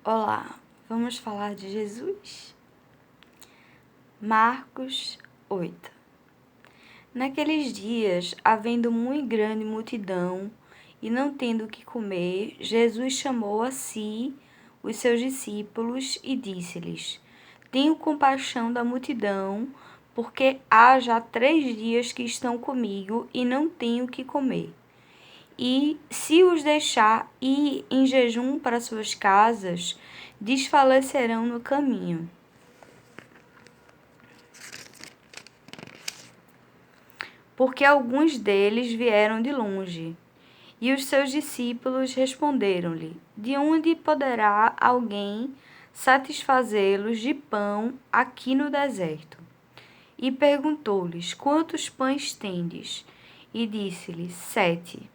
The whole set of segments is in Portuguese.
Olá, vamos falar de Jesus? Marcos 8. Naqueles dias, havendo muito grande multidão e não tendo o que comer, Jesus chamou a si os seus discípulos e disse-lhes: Tenho compaixão da multidão, porque há já 3 dias que estão comigo e não tenho o que comer. E, se os deixar ir em jejum para suas casas, desfalecerão no caminho. Porque alguns deles vieram de longe. E os seus discípulos responderam-lhe: De onde poderá alguém satisfazê-los de pão aqui no deserto? E perguntou-lhes: Quantos pães tendes? E disse-lhes: 7.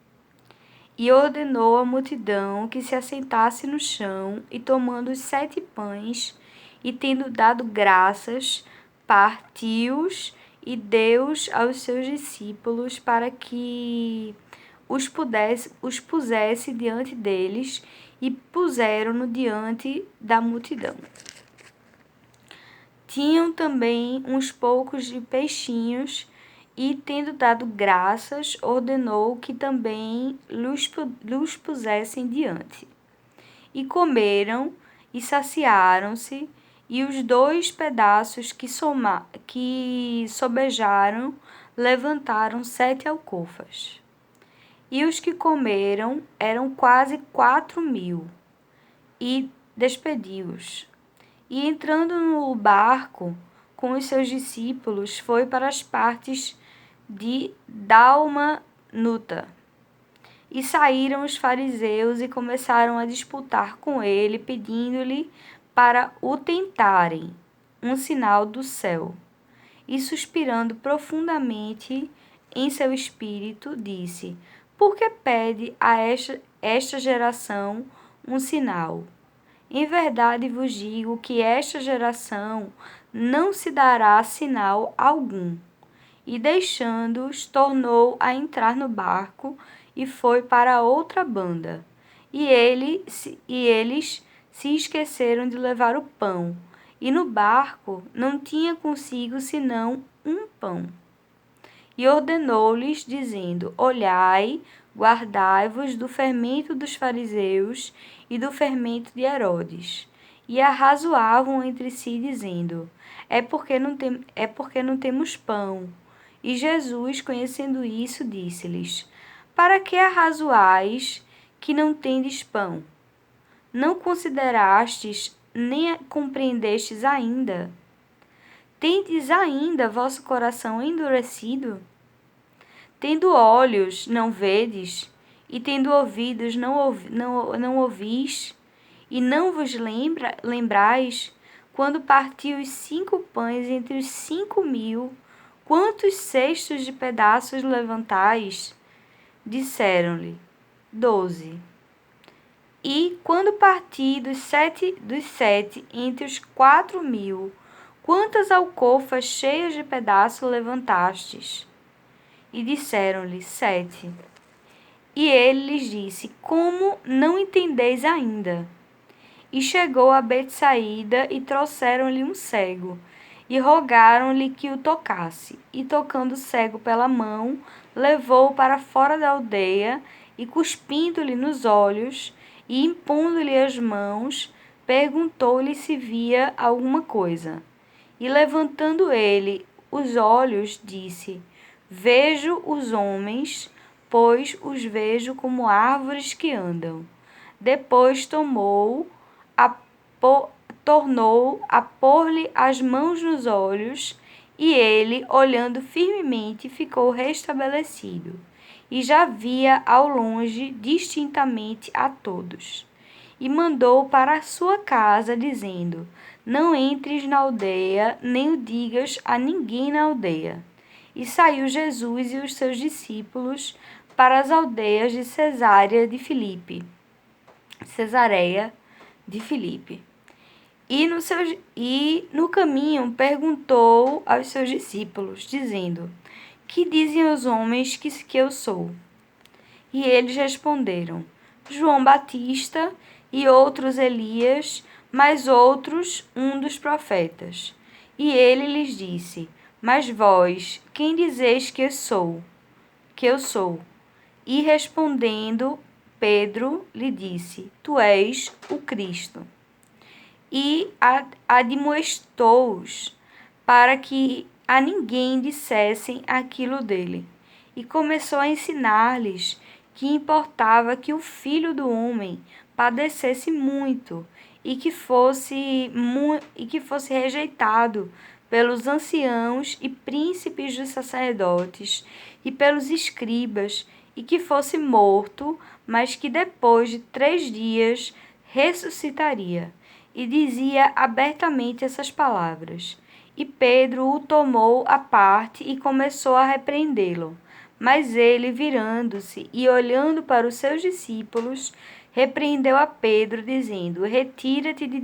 E ordenou à multidão que se assentasse no chão, e tomando os 7 pães, e tendo dado graças, partiu-os e deu-os aos seus discípulos para que os pusesse diante deles, e puseram-no diante da multidão. Tinham também uns poucos de peixinhos, e, tendo dado graças, ordenou que também lhes pusessem diante. E comeram, e saciaram-se, e os 2 pedaços que sobejaram levantaram 7 alcofas. E os que comeram eram quase 4.000, e despediu-os. E entrando no barco com os seus discípulos, foi para as partes de Dalmanuta. E saíram os fariseus e começaram a disputar com ele, pedindo-lhe para o tentarem, um sinal do céu. E suspirando profundamente em seu espírito, disse: Por que pede a esta geração um sinal? Em verdade vos digo que esta geração não se dará sinal algum. E deixando-os, tornou a entrar no barco e foi para a outra banda. E eles se esqueceram de levar o pão, e no barco não tinha consigo senão um pão. E ordenou-lhes, dizendo: Olhai, guardai-vos do fermento dos fariseus e do fermento de Herodes. E arrazoavam entre si, dizendo: É porque não temos pão. E Jesus, conhecendo isso, disse-lhes: Para que arrazoais que não tendes pão? Não considerastes, nem compreendestes ainda? Tendes ainda vosso coração endurecido? Tendo olhos, não vedes? E tendo ouvidos, não ouvis? E não vos lembrais, quando partiu os 5 pães entre os 5.000, quantos cestos de pedaços levantais? Disseram-lhe: 12. E quando parti dos sete entre os 4.000, quantas alcofas cheias de pedaços levantastes? E disseram-lhe: 7. E ele lhes disse: Como não entendeis ainda? E chegou a Betsaída, e trouxeram-lhe um cego, e rogaram-lhe que o tocasse. E tocando o cego pela mão, levou-o para fora da aldeia, e cuspindo-lhe nos olhos, e impondo-lhe as mãos, perguntou-lhe se via alguma coisa. E levantando ele os olhos, disse: Vejo os homens, pois os vejo como árvores que andam. Depois tornou a pôr-lhe as mãos nos olhos, e ele, olhando firmemente, ficou restabelecido, e já via ao longe distintamente a todos. E mandou para a sua casa, dizendo: Não entres na aldeia, nem o digas a ninguém na aldeia. E saiu Jesus e os seus discípulos para as aldeias de Cesareia de Filipe. E no caminho perguntou aos seus discípulos, dizendo: Que dizem os homens que eu sou? E eles responderam: João Batista, e outros Elias, mas outros um dos profetas. E ele lhes disse: Mas vós, quem dizeis que eu sou? E respondendo, Pedro lhe disse: Tu és o Cristo. E admoestou-os para que a ninguém dissessem aquilo dele. E começou a ensinar-lhes que importava que o Filho do Homem padecesse muito e que fosse rejeitado pelos anciãos e príncipes dos sacerdotes e pelos escribas, e que fosse morto, mas que depois de 3 dias ressuscitaria. E dizia abertamente essas palavras. E Pedro o tomou à parte e começou a repreendê-lo. Mas ele, virando-se e olhando para os seus discípulos, repreendeu a Pedro, dizendo: Retira-te de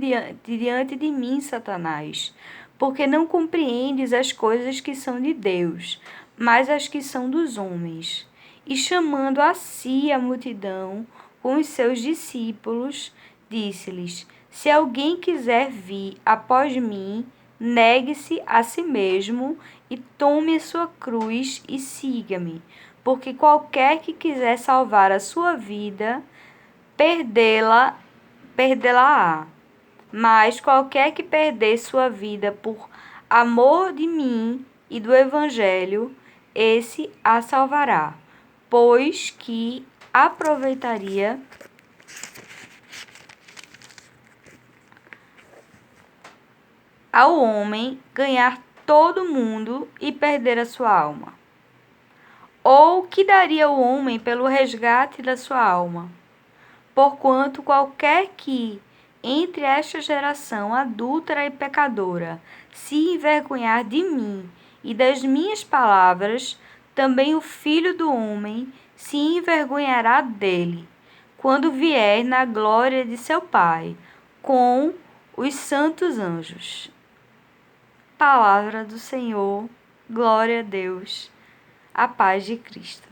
diante de mim, Satanás, porque não compreendes as coisas que são de Deus, mas as que são dos homens. E chamando a si a multidão com os seus discípulos, disse-lhes: Se alguém quiser vir após mim, negue-se a si mesmo e tome a sua cruz e siga-me. Porque qualquer que quiser salvar a sua vida, perdê-la-á. Mas qualquer que perder sua vida por amor de mim e do Evangelho, esse a salvará. Pois que aproveitaria ao homem ganhar todo o mundo e perder a sua alma? Ou que daria o homem pelo resgate da sua alma? Porquanto qualquer que, entre esta geração adúltera e pecadora, se envergonhar de mim e das minhas palavras, também o Filho do Homem se envergonhará dele, quando vier na glória de seu Pai, com os santos anjos. Palavra do Senhor, glória a Deus, a paz de Cristo.